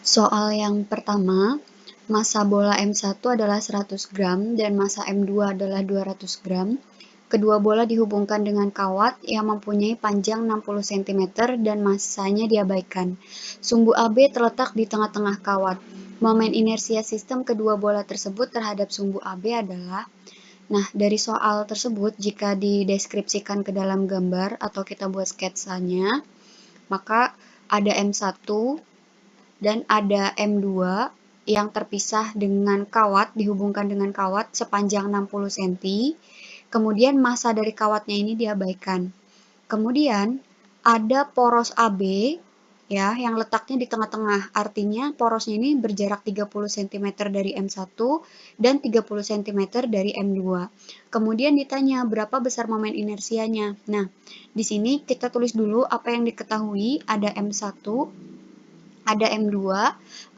Soal yang pertama, massa bola M1 adalah 100 gram dan massa M2 adalah 200 gram. Kedua bola dihubungkan dengan kawat yang mempunyai panjang 60 cm dan massanya diabaikan. Sumbu AB terletak di tengah-tengah kawat. Momen inersia sistem kedua bola tersebut terhadap sumbu AB adalah. Nah, dari soal tersebut, jika dideskripsikan ke dalam gambar atau kita buat sketsanya, maka ada M1 dan ada M2 yang terpisah dengan kawat, dihubungkan dengan kawat sepanjang 60 cm. Kemudian massa dari kawatnya ini diabaikan. Kemudian ada poros AB ya yang letaknya di tengah-tengah. Artinya porosnya ini berjarak 30 cm dari M1 dan 30 cm dari M2. Kemudian ditanya berapa besar momen inersianya. Nah, di sini kita tulis dulu apa yang diketahui, ada M1, ada M2,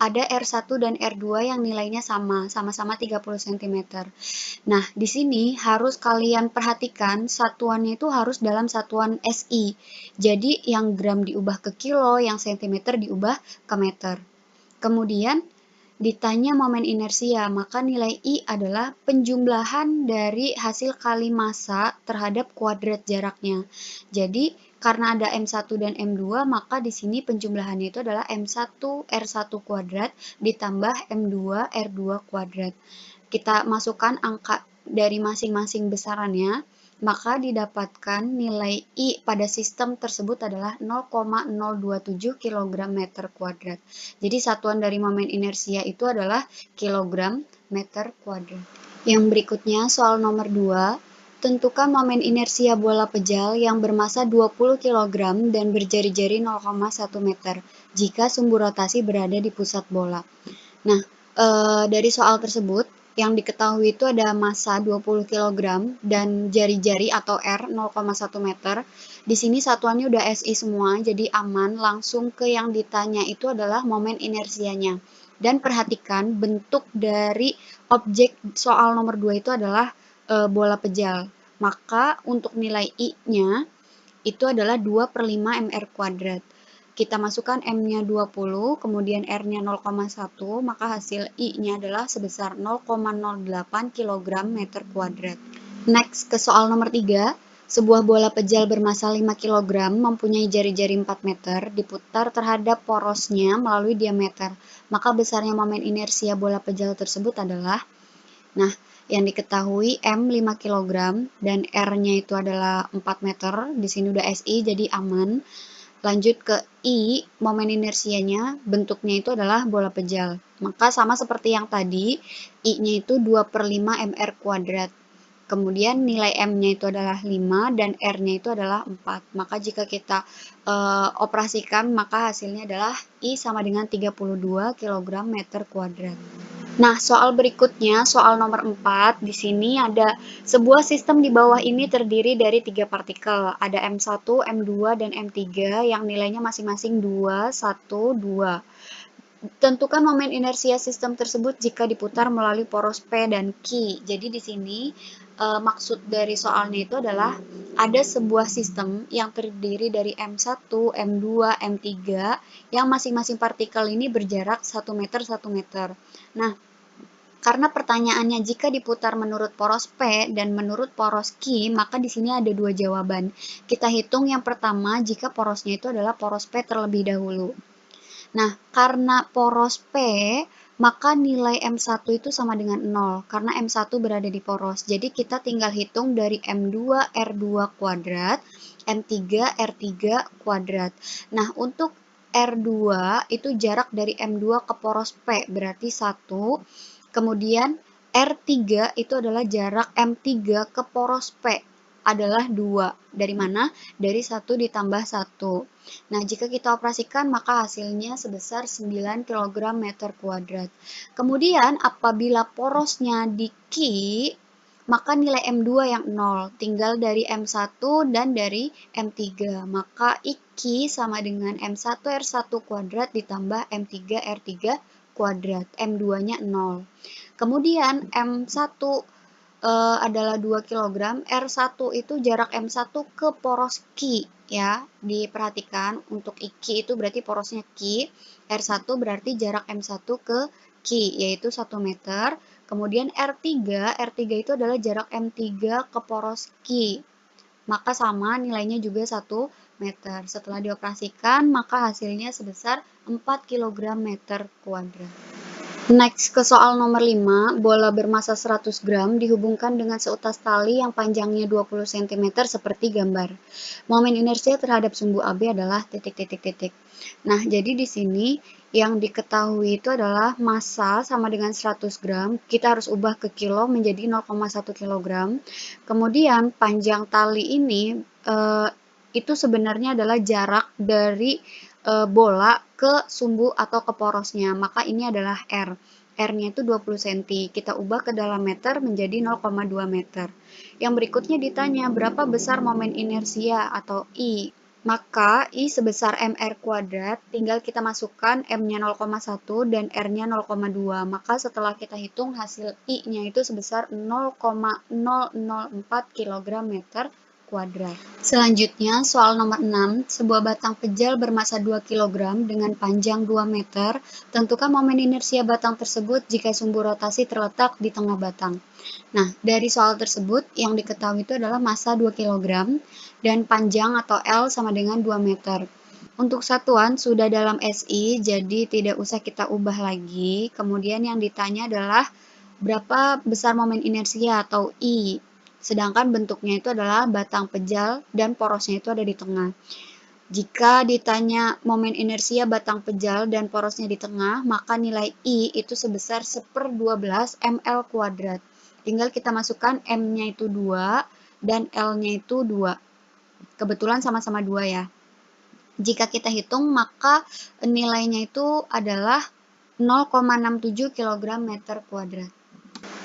ada R1 dan R2 yang nilainya sama-sama 30 cm. Nah, di sini harus kalian perhatikan satuannya itu harus dalam satuan SI. Jadi, yang gram diubah ke kilo, yang sentimeter diubah ke meter. Kemudian, ditanya momen inersia, maka nilai I adalah penjumlahan dari hasil kali massa terhadap kuadrat jaraknya. Jadi, karena ada M1 dan M2, maka di sini penjumlahannya itu adalah M1 R1 kuadrat ditambah M2 R2 kuadrat. Kita masukkan angka dari masing-masing besarannya, maka didapatkan nilai I pada sistem tersebut adalah 0,027 kg meter kuadrat. Jadi satuan dari momen inersia itu adalah kilogram meter kuadrat. Yang berikutnya soal nomor 2, tentukan momen inersia bola pejal yang bermassa 20 kg dan berjari-jari 0,1 meter jika sumbu rotasi berada di pusat bola. Nah, dari soal tersebut yang diketahui itu ada massa 20 kg dan jari-jari atau R 0,1 meter. Di sini satuannya udah SI semua, jadi aman. Langsung ke yang ditanya itu adalah momen inersianya. Dan perhatikan bentuk dari objek soal nomor 2 itu adalah bola pejal. Maka untuk nilai I-nya itu adalah 2/5 mr kuadrat. Kita masukkan M-nya 20, kemudian R-nya 0,1, maka hasil I-nya adalah sebesar 0,08 kg meter kuadrat. Next, ke soal nomor 3. Sebuah bola pejal bermassa 5 kg mempunyai jari-jari 4 meter diputar terhadap porosnya melalui diameter. Maka besarnya momen inersia bola pejal tersebut adalah, nah, yang diketahui M 5 kg dan R-nya itu adalah 4 meter. Di sini udah SI jadi aman. Lanjut ke I, momen inersianya bentuknya itu adalah bola pejal. Maka sama seperti yang tadi, I-nya itu 2/5 mr kuadrat. Kemudian nilai M-nya itu adalah 5 dan R-nya itu adalah 4. Maka jika kita operasikan, maka hasilnya adalah I sama dengan 32 kg meter kuadrat. Nah, soal berikutnya, soal nomor 4, di sini ada sebuah sistem di bawah ini terdiri dari 3 partikel. Ada M1, M2, dan M3 yang nilainya masing-masing 2, 1, 2. Tentukan momen inersia sistem tersebut jika diputar melalui poros P dan Q. Jadi di sini maksud dari soalnya itu adalah ada sebuah sistem yang terdiri dari M1, M2, M3 yang masing-masing partikel ini berjarak 1 meter 1 meter. Nah, karena pertanyaannya jika diputar menurut poros P dan menurut poros Q, maka di sini ada dua jawaban. Kita hitung yang pertama jika porosnya itu adalah poros P terlebih dahulu. Nah, karena poros P, maka nilai M1 itu sama dengan 0, karena M1 berada di poros. Jadi kita tinggal hitung dari M2 R2 kuadrat, M3 R3 kuadrat. Nah, untuk R2 itu jarak dari M2 ke poros P, berarti 1. Kemudian R3 itu adalah jarak M3 ke poros P, adalah 2. Dari mana? Dari 1 ditambah 1. Nah, jika kita operasikan, maka hasilnya sebesar 9 kg meter kuadrat. Kemudian, apabila porosnya di Q, maka nilai M2 yang 0. Tinggal dari M1 dan dari M3. Maka IQ sama dengan M1 R1 kuadrat ditambah M3 R3 kuadrat. M2-nya 0. Kemudian, M1 adalah 2 kg, R1 itu jarak M1 ke poros Q. ya, diperhatikan untuk Q itu berarti porosnya Q, R1 berarti jarak M1 ke Q, yaitu 1 meter. Kemudian R3 itu adalah jarak M3 ke poros Q, maka sama nilainya juga 1 meter. Setelah dioperasikan, maka hasilnya sebesar 4 kg meter kuadrat. Next ke soal nomor 5, bola bermasa 100 gram dihubungkan dengan seutas tali yang panjangnya 20 cm seperti gambar. Momen inersia terhadap sumbu AB adalah titik-titik-titik. Nah, jadi di sini yang diketahui itu adalah massa sama dengan 100 gram, kita harus ubah ke kilo menjadi 0,1 kg. Kemudian panjang tali ini itu sebenarnya adalah jarak dari bola ke sumbu atau ke porosnya, maka ini adalah R. R-nya itu 20 cm, kita ubah ke dalam meter menjadi 0,2 meter. Yang berikutnya ditanya berapa besar momen inersia atau I. Maka I sebesar mr kuadrat, tinggal kita masukkan M-nya 0,1 dan R-nya 0,2. Maka setelah kita hitung hasil I-nya itu sebesar 0,004 kg meter kuadrat. Selanjutnya, soal nomor 6, sebuah batang pejal bermasa 2 kg dengan panjang 2 meter, tentukan momen inersia batang tersebut jika sumbu rotasi terletak di tengah batang. Nah, dari soal tersebut, yang diketahui itu adalah massa 2 kg dan panjang atau L sama dengan 2 meter. Untuk satuan sudah dalam SI, jadi tidak usah kita ubah lagi. Kemudian yang ditanya adalah berapa besar momen inersia atau I. Sedangkan bentuknya itu adalah batang pejal dan porosnya itu ada di tengah. Jika ditanya momen inersia batang pejal dan porosnya di tengah, maka nilai I itu sebesar 1/12 ml kuadrat. Tinggal kita masukkan M-nya itu 2 dan L-nya itu 2. Kebetulan sama-sama 2 ya. Jika kita hitung, maka nilainya itu adalah 0,67 kg meter kuadrat.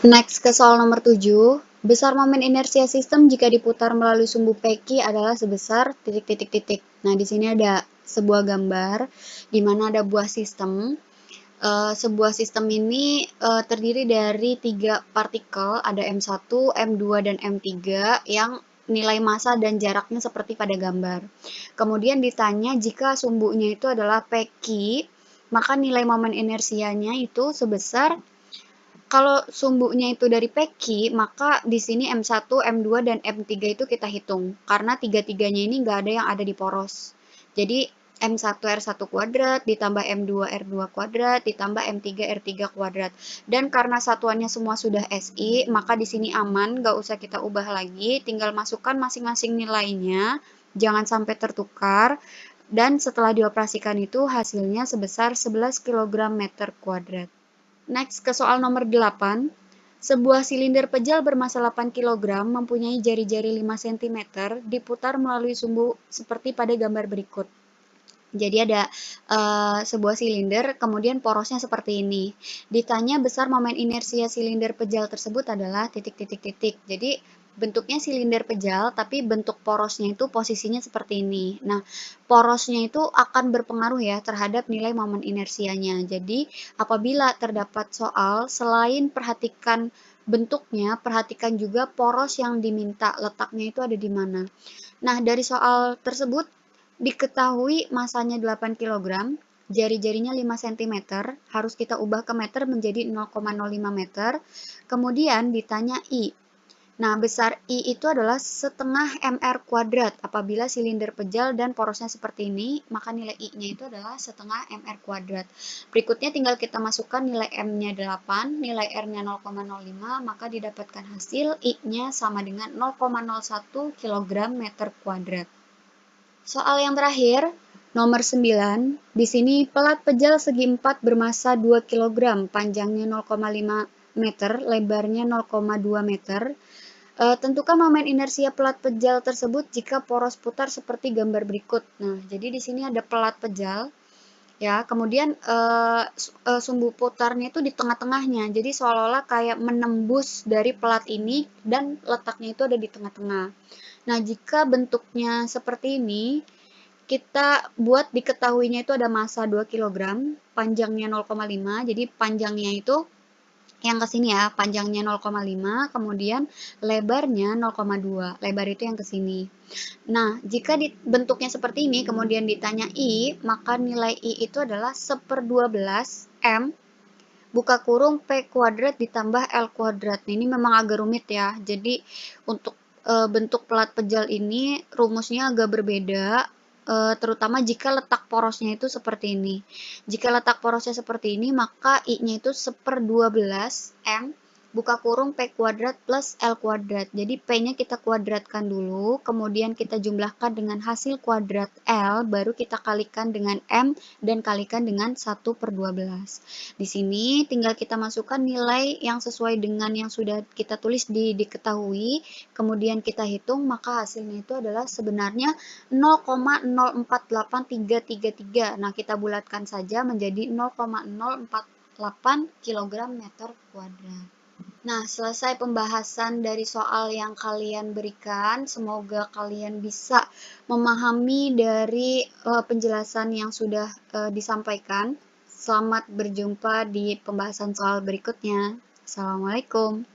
Next ke soal nomor 7. Besar momen inersia sistem jika diputar melalui sumbu PQ adalah sebesar titik-titik-titik. Nah, di sini ada sebuah gambar di mana ada buah sistem. Sebuah sistem ini terdiri dari 3 partikel, ada M1, M2, dan M3 yang nilai massa dan jaraknya seperti pada gambar. Kemudian ditanya jika sumbunya itu adalah PQ, maka nilai momen inersianya itu sebesar, kalau sumbunya itu dari PQ, maka di sini M1, M2, dan M3 itu kita hitung. Karena tiga-tiganya ini nggak ada yang ada di poros. Jadi M1 R1 kuadrat, ditambah M2 R2 kuadrat, ditambah M3 R3 kuadrat. Dan karena satuannya semua sudah SI, maka di sini aman, nggak usah kita ubah lagi. Tinggal masukkan masing-masing nilainya, jangan sampai tertukar. Dan setelah dioperasikan itu hasilnya sebesar 11 kg meter kuadrat. Next ke soal nomor 8. Sebuah silinder pejal bermassa 8 kg mempunyai jari-jari 5 cm diputar melalui sumbu seperti pada gambar berikut. Jadi ada sebuah silinder, kemudian porosnya seperti ini. Ditanya besar momen inersia silinder pejal tersebut adalah titik-titik-titik. Jadi bentuknya silinder pejal, tapi bentuk porosnya itu posisinya seperti ini. Nah, porosnya itu akan berpengaruh ya terhadap nilai momen inersianya. Jadi apabila terdapat soal, selain perhatikan bentuknya, perhatikan juga poros yang diminta, letaknya itu ada di mana. Nah, dari soal tersebut diketahui masanya 8 kg, jari-jarinya 5 cm, harus kita ubah ke meter menjadi 0,05 meter. Kemudian ditanya I. Nah, besar I itu adalah setengah mr kuadrat. Apabila silinder pejal dan porosnya seperti ini, maka nilai I-nya itu adalah setengah mr kuadrat. Berikutnya tinggal kita masukkan nilai M-nya 8, nilai R-nya 0,05, maka didapatkan hasil I-nya sama dengan 0,01 kg meter kuadrat. Soal yang terakhir, nomor 9. Di sini pelat pejal segi 4 bermassa 2 kg, panjangnya 0,5 meter, lebarnya 0,2 meter. Tentukan momen inersia pelat pejal tersebut jika poros putar seperti gambar berikut. Nah, jadi di sini ada pelat pejal, ya. Kemudian sumbu putarnya itu di tengah-tengahnya. Jadi seolah-olah kayak menembus dari pelat ini dan letaknya itu ada di tengah-tengah. Nah, jika bentuknya seperti ini, kita buat diketahuinya itu ada massa 2 kg, panjangnya 0,5, jadi panjangnya itu yang ke sini ya, panjangnya 0,5, kemudian lebarnya 0,2. Lebar itu yang ke sini. Nah, jika bentuknya seperti ini, kemudian ditanya I, maka nilai I itu adalah 1/12 M buka kurung P kuadrat ditambah L kuadrat. Ini memang agak rumit ya. Jadi untuk bentuk pelat pejal ini rumusnya agak berbeda, terutama jika letak porosnya itu seperti ini. Jika letak porosnya seperti ini, maka I-nya itu 1/12 M buka kurung P kuadrat plus L kuadrat. Jadi P-nya kita kuadratkan dulu, kemudian kita jumlahkan dengan hasil kuadrat L, baru kita kalikan dengan M dan kalikan dengan 1/12. Di sini tinggal kita masukkan nilai yang sesuai dengan yang sudah kita tulis diketahui, kemudian kita hitung, maka hasilnya itu adalah sebenarnya 0,048333. Nah, kita bulatkan saja menjadi 0,048 kg meter kuadrat. Nah, selesai pembahasan dari soal yang kalian berikan. Semoga kalian bisa memahami dari penjelasan yang sudah disampaikan. Selamat berjumpa di pembahasan soal berikutnya. Assalamualaikum.